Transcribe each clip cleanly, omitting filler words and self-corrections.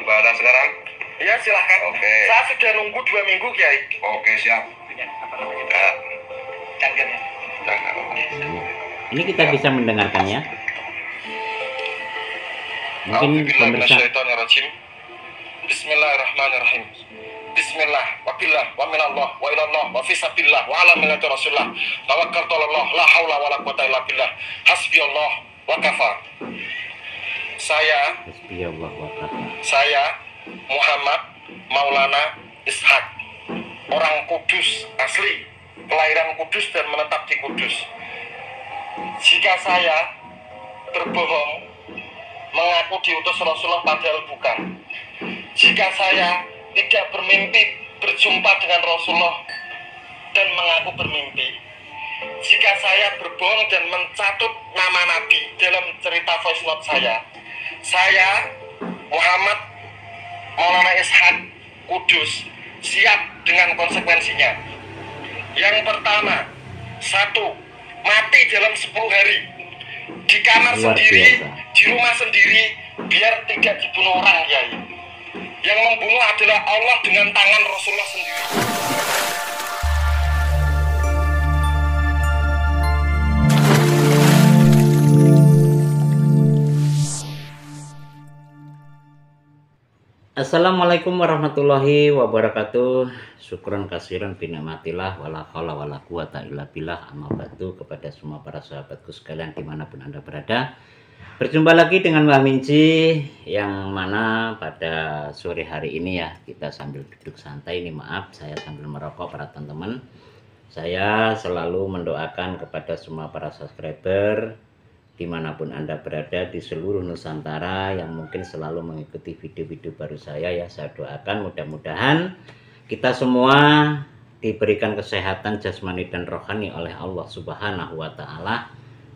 Ibadah sekarang? Iya silahkan. Oke. Saya sudah nunggu 2 minggu Kiai. Oke, siap. Apa namanya? Canggan ya? Canggan. Ini kita bisa mendengarkannya. Mungkin pemirsa. Bismillahirrahmanirrahim. Bismillah, wabillah, wa minallah, wa ilallah, wa fisabillah, wa ala millati rasulullah. Tawakkaltu Allah, la haula wa la quwata illa billah. Hasbiyallah wa kafa. Saya Muhammad Maulana Ishak, orang Kudus asli, kelahiran Kudus dan menetap di Kudus. Jika saya berbohong, mengaku diutus Rasulullah padahal bukan. Jika saya tidak bermimpi berjumpa dengan Rasulullah dan mengaku bermimpi. Jika saya berbohong dan mencatut nama Nabi dalam cerita voice note saya Muhammad Maulana Ishak Kudus siap dengan konsekuensinya. Yang pertama, 1, mati dalam 10 hari di kamar sendiri, di rumah sendiri, biar tidak dibunuh orang, Kiai. Yang membunuh adalah Allah dengan tangan Rasulullah sendiri. Assalamualaikum warahmatullahi wabarakatuh. Syukran kasiran binamatillah wala haula wala quwata illa billah. Amma ba'du, kepada semua para sahabatku sekalian dimanapun Anda berada. Berjumpa lagi dengan Mbah Minci, yang mana pada sore hari ini ya kita sambil duduk santai. Ini maaf, saya sambil merokok para teman-teman. Saya selalu mendoakan kepada semua para subscriber dimanapun Anda berada di seluruh Nusantara yang mungkin selalu mengikuti video-video baru saya ya. Saya doakan mudah-mudahan kita semua diberikan kesehatan jasmani dan rohani oleh Allah Subhanahu wa Ta'ala,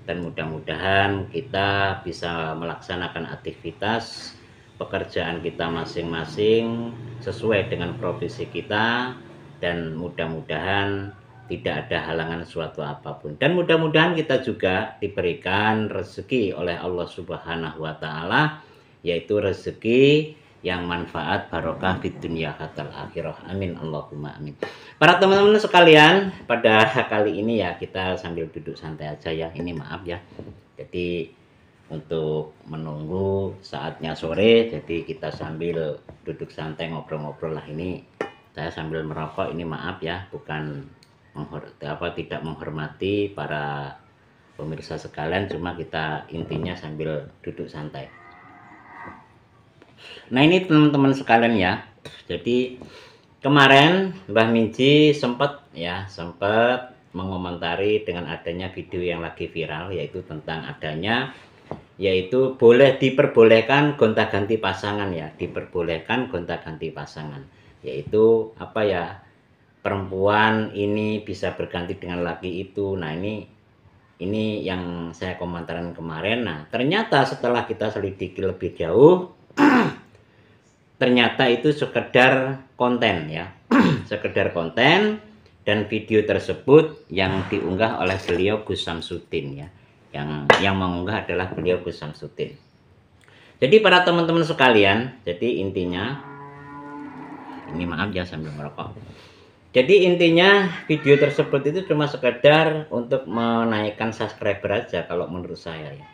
dan mudah-mudahan kita bisa melaksanakan aktivitas pekerjaan kita masing-masing sesuai dengan profesi kita, dan mudah-mudahan tidak ada halangan suatu apapun, dan mudah-mudahan kita juga diberikan rezeki oleh Allah Subhanahu wa Ta'ala, yaitu rezeki yang manfaat barokah di dunia hatal akhirah. Amin Allahumma amin. Para teman-teman sekalian, pada kali ini ya kita sambil duduk santai aja ya. Ini maaf ya, jadi untuk menunggu saatnya sore, jadi kita sambil duduk santai ngobrol-ngobrol lah. Ini saya sambil merokok, ini maaf ya, bukan tidak menghormati para pemirsa sekalian, cuma kita intinya sambil duduk santai. Nah ini teman-teman sekalian ya, jadi kemarin Mbah Minci sempat mengomentari dengan adanya video yang lagi viral, yaitu tentang adanya, yaitu diperbolehkan gonta-ganti pasangan ya, diperbolehkan gonta-ganti pasangan, yaitu apa ya, perempuan ini bisa berganti dengan laki itu. Nah ini yang saya komentarin kemarin. Nah ternyata setelah kita selidiki lebih jauh ternyata itu sekedar konten ya sekedar konten, dan video tersebut yang diunggah oleh beliau Gus Samsudin ya, yang mengunggah adalah beliau Gus Samsudin. Jadi para teman-teman sekalian, jadi intinya ini maaf ya sambil merokok. Jadi intinya video tersebut itu cuma sekedar untuk menaikkan subscriber aja kalau menurut saya ya.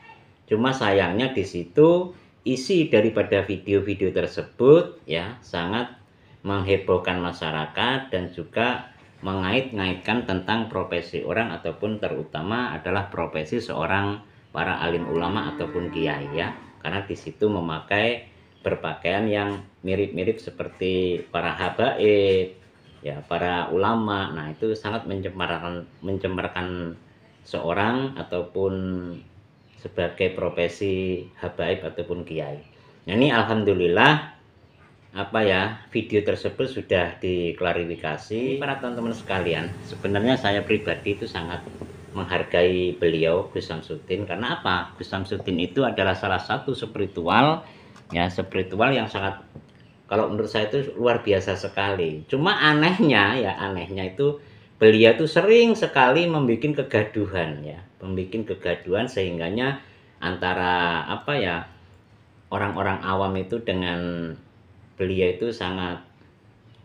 Cuma sayangnya di situ isi daripada video-video tersebut ya sangat menghebohkan masyarakat dan juga mengait-ngaitkan tentang profesi orang, ataupun terutama adalah profesi seorang para alim ulama ataupun kiai ya. Karena di situ memakai berpakaian yang mirip-mirip seperti para habaib ya, para ulama. Nah itu sangat mencemarkan seorang ataupun sebagai profesi habaib ataupun kiai. Nah ini alhamdulillah apa ya, video tersebut sudah diklarifikasi. Para teman-teman sekalian, sebenarnya saya pribadi itu sangat menghargai beliau Gus Samsudin. Karena apa? Gus Samsudin itu adalah salah satu spiritual ya, spiritual yang sangat, kalau menurut saya itu luar biasa sekali. Cuma anehnya itu beliau tuh sering sekali membuat kegaduhan ya, sehingganya antara apa ya, orang-orang awam itu dengan beliau itu sangat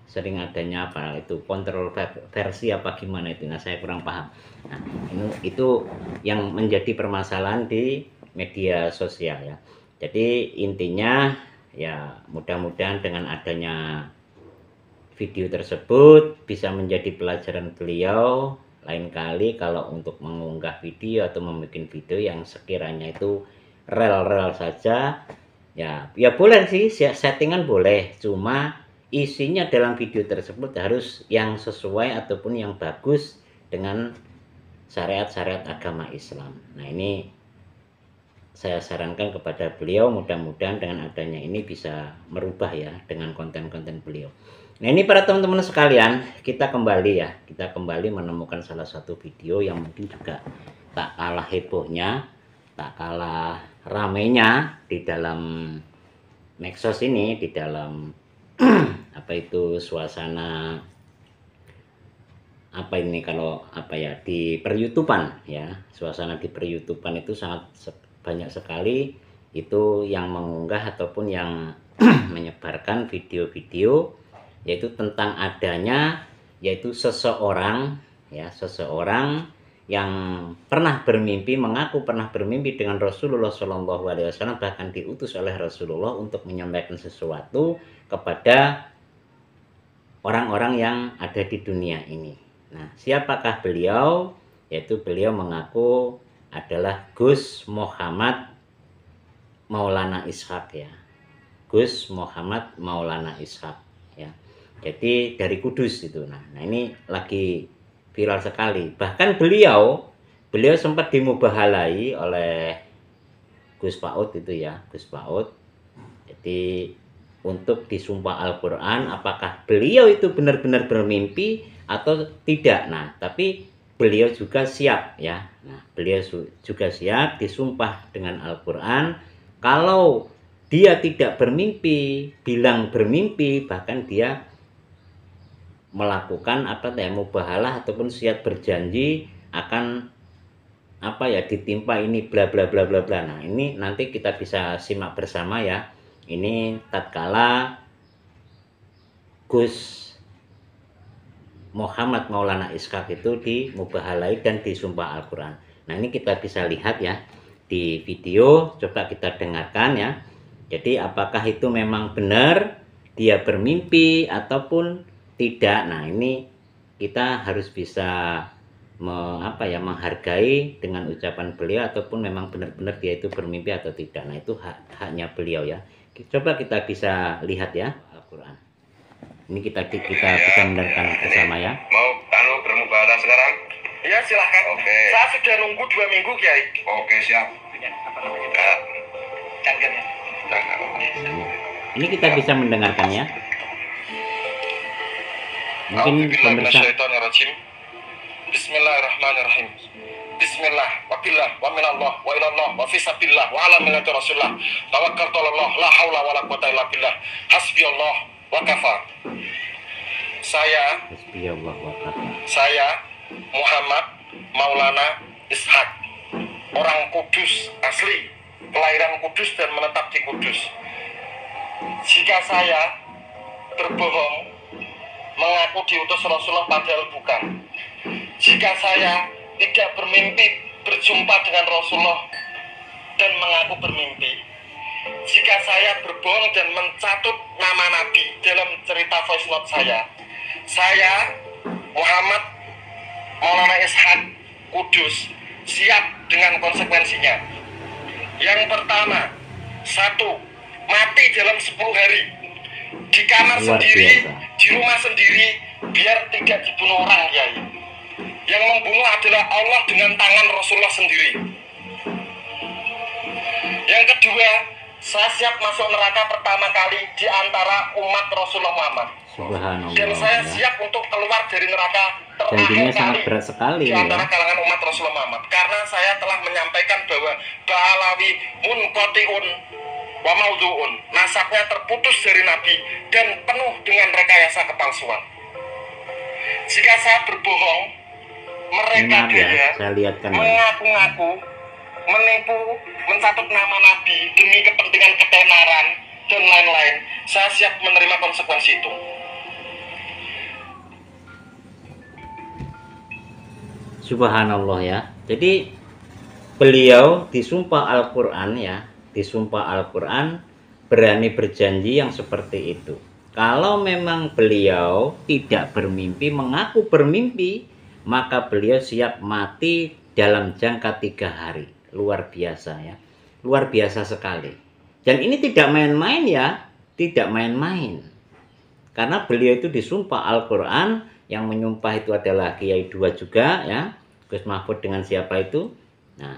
sering adanya apa itu kontroversi apa gimana itu, nah saya kurang paham. Nah itu yang menjadi permasalahan di media sosial ya. Jadi intinya ya mudah-mudahan dengan adanya video tersebut bisa menjadi pelajaran beliau lain kali kalau untuk mengunggah video atau membuat video yang sekiranya itu rel saja ya boleh sih, settingan boleh, cuma isinya dalam video tersebut harus yang sesuai ataupun yang bagus dengan syariat-syariat agama Islam. Nah ini saya sarankan kepada beliau, mudah-mudahan dengan adanya ini bisa merubah ya dengan konten-konten beliau. Nah ini para teman-teman sekalian, kita kembali menemukan salah satu video yang mungkin juga tak kalah hebohnya, tak kalah ramainya di dalam medsos ini, di dalam apa itu suasana apa ini kalau apa ya di per-YouTubean ya, suasana di per-YouTubean itu sangat banyak sekali itu yang mengunggah ataupun yang menyebarkan video-video yaitu tentang adanya yaitu seseorang yang pernah bermimpi, mengaku pernah bermimpi dengan Rasulullah SAW, bahkan diutus oleh Rasulullah untuk menyampaikan sesuatu kepada orang-orang yang ada di dunia ini. Nah, siapakah beliau? Yaitu beliau mengaku adalah Gus Muhammad Maulana Ishaq ya. Gus Muhammad Maulana Ishaq ya. Jadi dari Kudus itu. Nah ini lagi viral sekali. Bahkan beliau sempat dimubahalai oleh Gus Paut itu ya, Gus Paut. Jadi untuk disumpah Al-Quran apakah beliau itu benar-benar bermimpi atau tidak. Nah tapi beliau juga siap ya. Nah beliau juga siap disumpah dengan Al-Quran. Kalau dia tidak bermimpi, bilang bermimpi, bahkan dia melakukan mubahalah ataupun siap berjanji akan apa ya ditimpa ini bla bla bla bla bla. Nah ini nanti kita bisa simak bersama ya. Ini tatkala Gus Muhammad Maulana Ishaq itu dimubahalai dan disumpah Al-Quran. Nah ini kita bisa lihat ya di video, coba kita dengarkan ya. Jadi apakah itu memang benar dia bermimpi ataupun tidak. Nah ini kita harus bisa menghargai dengan ucapan beliau ataupun memang benar-benar dia itu bermimpi atau tidak. Nah itu haknya beliau ya. Coba kita bisa lihat ya Al-Quran. Ini kita bisa mendengarkan bersama ya. Mau bermubahalah sekarang? Iya silahkan. Oke. Saya sudah nunggu 2 minggu Kiai. Oke siap. Jangan ya. Ini kita bisa mendengarkannya. Mungkin pemirsa. Bismillahirrahmanirrahim. Bismillah, wa billah, wa minallah, wa ilallah, wa fisabillah, wa ala millati rasulullah. Tawakkaltu Allah, la haula wa la quwata illa billah. Hasbiyallah wa kafa. Saya Muhammad Maulana Ishaq, orang Kudus asli, kelahiran Kudus dan menetap di Kudus. Jika saya berbohong, mengaku diutus Rasulullah padahal bukan. Jika saya tidak bermimpi berjumpa dengan Rasulullah dan mengaku bermimpi. Jika saya berbohong dan mencatut nama Nabi dalam cerita voice note saya Muhammad Maulana Ishaq Kudus siap dengan konsekuensinya. Yang pertama, 1, mati dalam 10 hari di kamar sendiri, di rumah sendiri, biar tidak dibunuh orang Kiai. Yang membunuh adalah Allah dengan tangan Rasulullah sendiri. Yang kedua, saya siap masuk neraka pertama kali di antara umat Rasulullah Muhammad. Subhanallah. Dan saya siap untuk keluar dari neraka terakhir kali berat sekali di antara kalangan umat Rasulullah Muhammad. Karena saya telah menyampaikan bahwa Ba'alawi munqati'un wa maudhu'un, nasabnya terputus dari Nabi dan penuh dengan rekayasa kepalsuan. Jika saya berbohong, mereka mengaku-ngaku, menipu, mencatut nama Nabi demi kepentingan ketenaran dan lain-lain. Saya siap menerima konsekuensi itu. Subhanallah ya. Jadi beliau disumpah Al-Quran ya, disumpah Al-Quran berani berjanji yang seperti itu. Kalau memang beliau tidak bermimpi, mengaku bermimpi, maka beliau siap mati dalam jangka 3 hari. Luar biasa ya, luar biasa sekali. Dan ini tidak main-main ya, tidak main-main. Karena beliau itu disumpah Al-Quran, yang menyumpah itu adalah Kiai II juga ya, Gus Mahfud dengan siapa itu. Nah,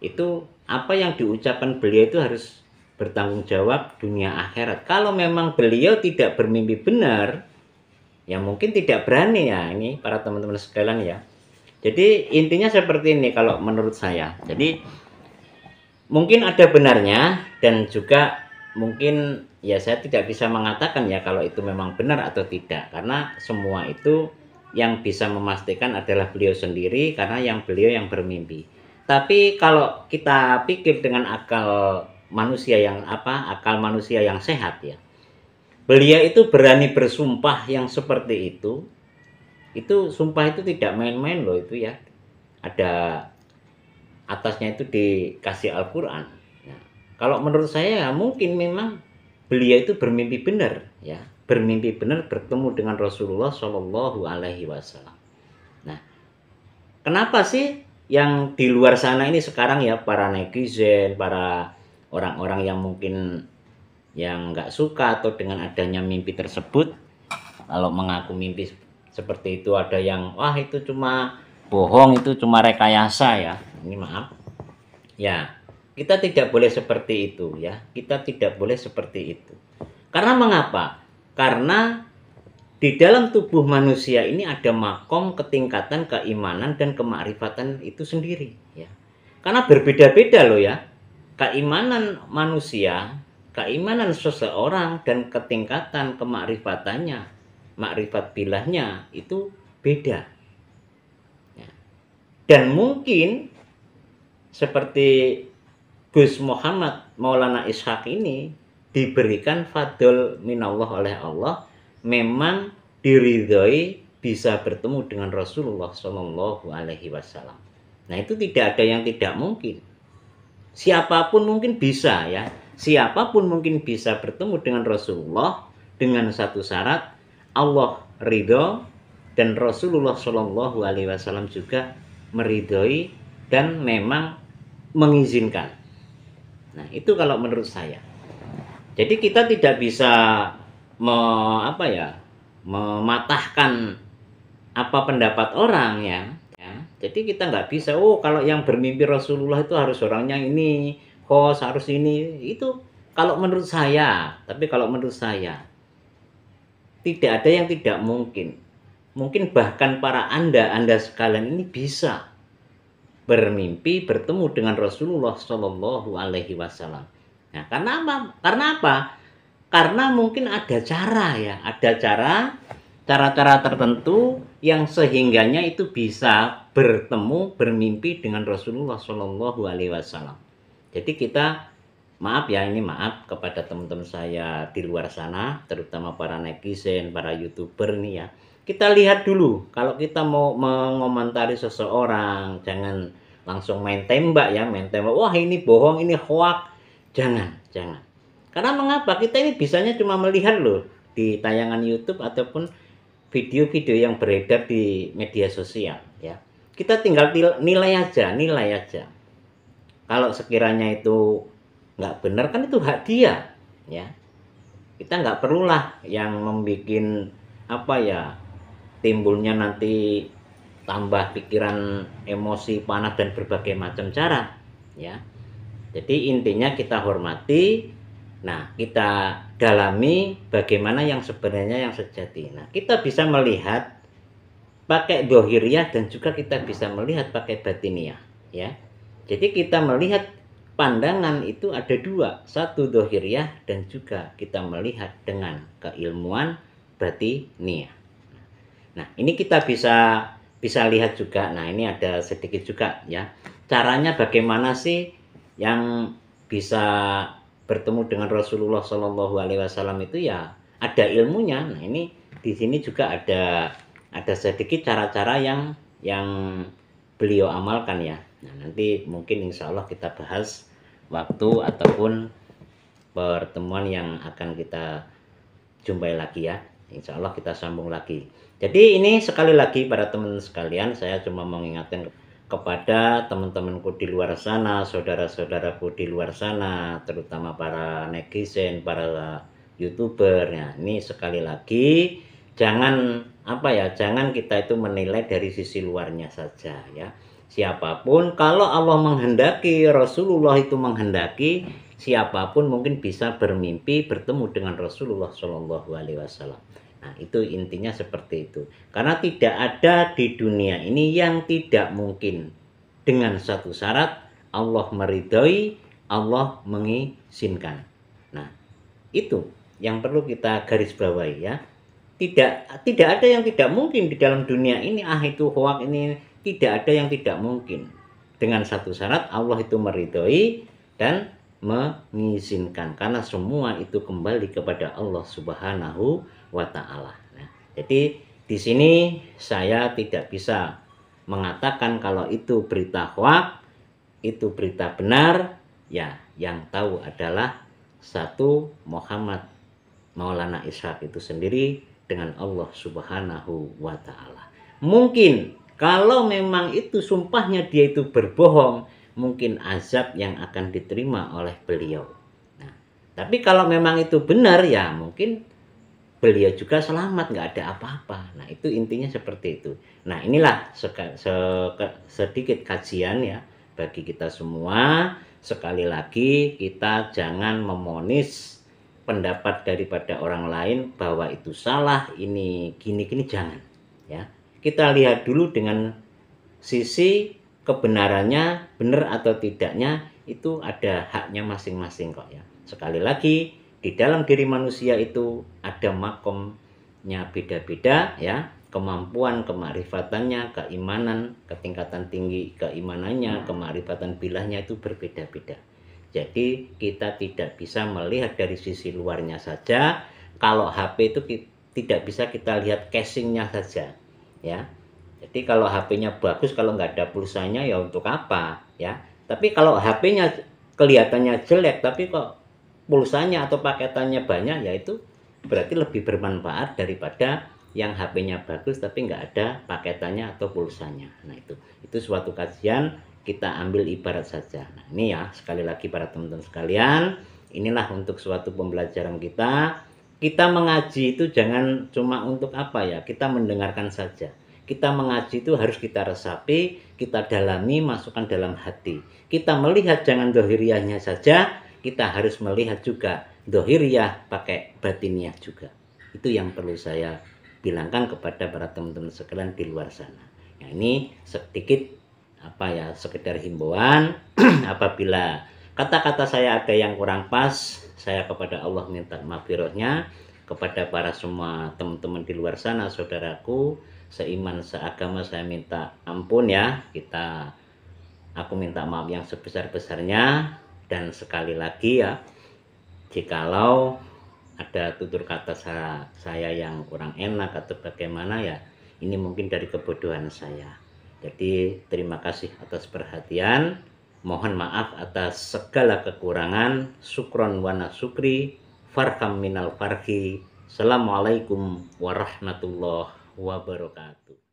itu apa yang diucapkan beliau itu harus bertanggung jawab dunia akhirat. Kalau memang beliau tidak bermimpi benar, ya mungkin tidak berani ya ini para teman-teman sekalian ya. Jadi intinya seperti ini kalau menurut saya. Jadi mungkin ada benarnya dan juga mungkin ya saya tidak bisa mengatakan ya kalau itu memang benar atau tidak. Karena semua itu yang bisa memastikan adalah beliau sendiri karena beliau yang bermimpi. Tapi kalau kita pikir dengan akal manusia yang akal manusia yang sehat ya, beliau itu berani bersumpah yang seperti itu sumpah itu tidak main-main loh itu ya. Ada atasnya itu dikasih Al-Quran. Nah, kalau menurut saya ya, mungkin memang beliau itu bermimpi benar ya, bermimpi benar bertemu dengan Rasulullah Shallallahu Alaihi Wasallam. Nah, kenapa sih yang di luar sana ini sekarang ya, para netizen, para orang-orang yang mungkin yang nggak suka atau dengan adanya mimpi tersebut, kalau mengaku mimpi seperti itu ada yang wah itu cuma bohong, itu cuma rekayasa ya. Ini maaf ya, kita tidak boleh seperti itu ya, kita tidak boleh seperti itu. Karena mengapa? Karena di dalam tubuh manusia ini ada makom, ketingkatan, keimanan, dan kemakrifatan itu sendiri ya. Karena berbeda-beda loh ya. Keimanan manusia, keimanan seseorang, dan ketingkatan kemakrifatannya, makrifat bilahnya itu beda ya. Dan mungkin seperti Gus Muhammad Maulana Ishak ini diberikan fadl minallah oleh Allah, memang diridhoi bisa bertemu dengan Rasulullah Shallallahu Alaihi Wasallam. Nah itu tidak ada yang tidak mungkin. Siapapun mungkin bisa ya, siapapun mungkin bisa bertemu dengan Rasulullah dengan satu syarat, Allah ridho dan Rasulullah Shallallahu Alaihi Wasallam juga meridhoi dan memang mengizinkan. Nah itu kalau menurut saya. Jadi kita tidak bisa mematahkan apa pendapat orang ya. Jadi kita nggak bisa, oh kalau yang bermimpi Rasulullah itu harus orangnya ini, host harus ini. Itu kalau menurut saya. Tapi kalau menurut saya tidak ada yang tidak mungkin. Mungkin bahkan para anda sekalian ini bisa bermimpi bertemu dengan Rasulullah Shallallahu Alaihi Wasallam. Nah, karena apa? Karena mungkin ada cara ya, ada cara-cara tertentu yang sehingganya itu bisa bertemu, bermimpi dengan Rasulullah Shallallahu Alaihi Wasallam. Jadi kita maaf ya, ini maaf kepada teman-teman saya di luar sana, terutama para netizen, para YouTuber nih ya. Kita lihat dulu, kalau kita mau mengomentari seseorang, jangan langsung main tembak ya, main tembak. Wah ini bohong, ini hoak. Jangan. Karena mengapa? Kita ini bisanya cuma melihat loh di tayangan YouTube ataupun video-video yang beredar di media sosial ya. Kita tinggal nilai aja. Kalau sekiranya itu nggak benar kan itu hak dia ya. Kita nggak perlulah yang membuat timbulnya nanti tambah pikiran, emosi, panas dan berbagai macam cara ya. Jadi intinya kita hormati, nah kita dalami bagaimana yang sebenarnya yang sejati. Nah kita bisa melihat pakai dohiriyah dan juga kita bisa melihat pakai batiniyah ya. Jadi kita melihat pandangan itu ada dua, satu dohiriyah dan juga kita melihat dengan keilmuan batiniyah. Nah ini kita bisa lihat juga. Nah ini ada sedikit juga ya, caranya bagaimana sih yang bisa bertemu dengan Rasulullah Shallallahu Alaihi Wasallam itu ya ada ilmunya. Nah ini di sini juga ada sedikit cara-cara yang beliau amalkan ya. Nah nanti mungkin insya Allah kita bahas waktu ataupun pertemuan yang akan kita jumpai lagi ya. Insya Allah kita sambung lagi. Jadi ini sekali lagi para teman sekalian, saya cuma mengingatkan kepada teman-temanku di luar sana, saudara-saudaraku di luar sana, terutama para netizen, para YouTuber. Nah, ini sekali lagi jangan jangan kita itu menilai dari sisi luarnya saja ya. Siapapun, kalau Allah menghendaki, Rasulullah itu menghendaki, siapapun mungkin bisa bermimpi bertemu dengan Rasulullah Shallallahu Alaihi Wasallam. Nah itu intinya seperti itu. Karena tidak ada di dunia ini yang tidak mungkin. Dengan satu syarat, Allah meridhoi, Allah mengizinkan. Nah itu yang perlu kita garis bawahi ya. Tidak ada yang tidak mungkin di dalam dunia ini. Itu hoak ini, tidak ada yang tidak mungkin. Dengan satu syarat, Allah itu meridhoi dan mengizinkan, karena semua itu kembali kepada Allah Subhanahu wa Ta'ala. Nah, jadi di sini saya tidak bisa mengatakan kalau itu berita hoak, itu berita benar. Ya, yang tahu adalah satu Muhammad Maulana Ishak itu sendiri dengan Allah Subhanahu wa Ta'ala. Mungkin kalau memang itu sumpahnya dia itu berbohong, mungkin azab yang akan diterima oleh beliau. Nah, tapi kalau memang itu benar ya mungkin beliau juga selamat, nggak ada apa-apa. Nah itu intinya seperti itu. Nah inilah sedikit kajian ya bagi kita semua. Sekali lagi kita jangan memonis pendapat daripada orang lain bahwa itu salah, ini gini-gini, jangan ya. Kita lihat dulu dengan sisi kebenarannya, benar atau tidaknya, itu ada haknya masing-masing kok ya. Sekali lagi, di dalam diri manusia itu ada makomnya beda-beda ya. Kemampuan, kemakrifatannya, keimanan, ketingkatan tinggi keimanannya, kemakrifatan bilahnya itu berbeda-beda. Jadi kita tidak bisa melihat dari sisi luarnya saja. Kalau HP itu tidak bisa kita lihat casingnya saja ya. Jadi kalau HP-nya bagus, kalau nggak ada pulsanya ya untuk apa ya. Tapi kalau HP-nya kelihatannya jelek tapi kok pulsanya atau paketannya banyak, ya itu berarti lebih bermanfaat daripada yang HP-nya bagus tapi nggak ada paketannya atau pulsanya. Nah itu suatu kajian, kita ambil ibarat saja. Nah ini ya sekali lagi para teman-teman sekalian, inilah untuk suatu pembelajaran kita. Kita mengaji itu jangan cuma untuk apa ya, kita mendengarkan saja. Kita mengaji itu harus kita resapi, kita dalami, masukkan dalam hati. Kita melihat jangan dohiriyahnya saja, kita harus melihat juga dohiriyah pakai batiniah juga. Itu yang perlu saya bilangkan kepada para teman-teman sekalian di luar sana. Nah, ini sedikit sekedar himbauan. Apabila kata-kata saya ada yang kurang pas, saya kepada Allah minta maghfirahnya. Kepada para semua teman-teman di luar sana, saudaraku seiman seagama, saya minta ampun ya. Aku minta maaf yang sebesar-besarnya. Dan sekali lagi ya, jikalau ada tutur kata saya yang kurang enak atau bagaimana ya, ini mungkin dari kebodohan saya. Jadi terima kasih atas perhatian, mohon maaf atas segala kekurangan. Syukron wa nasukri, farham minal farhi. Assalamualaikum warahmatullahi wabarakatuh.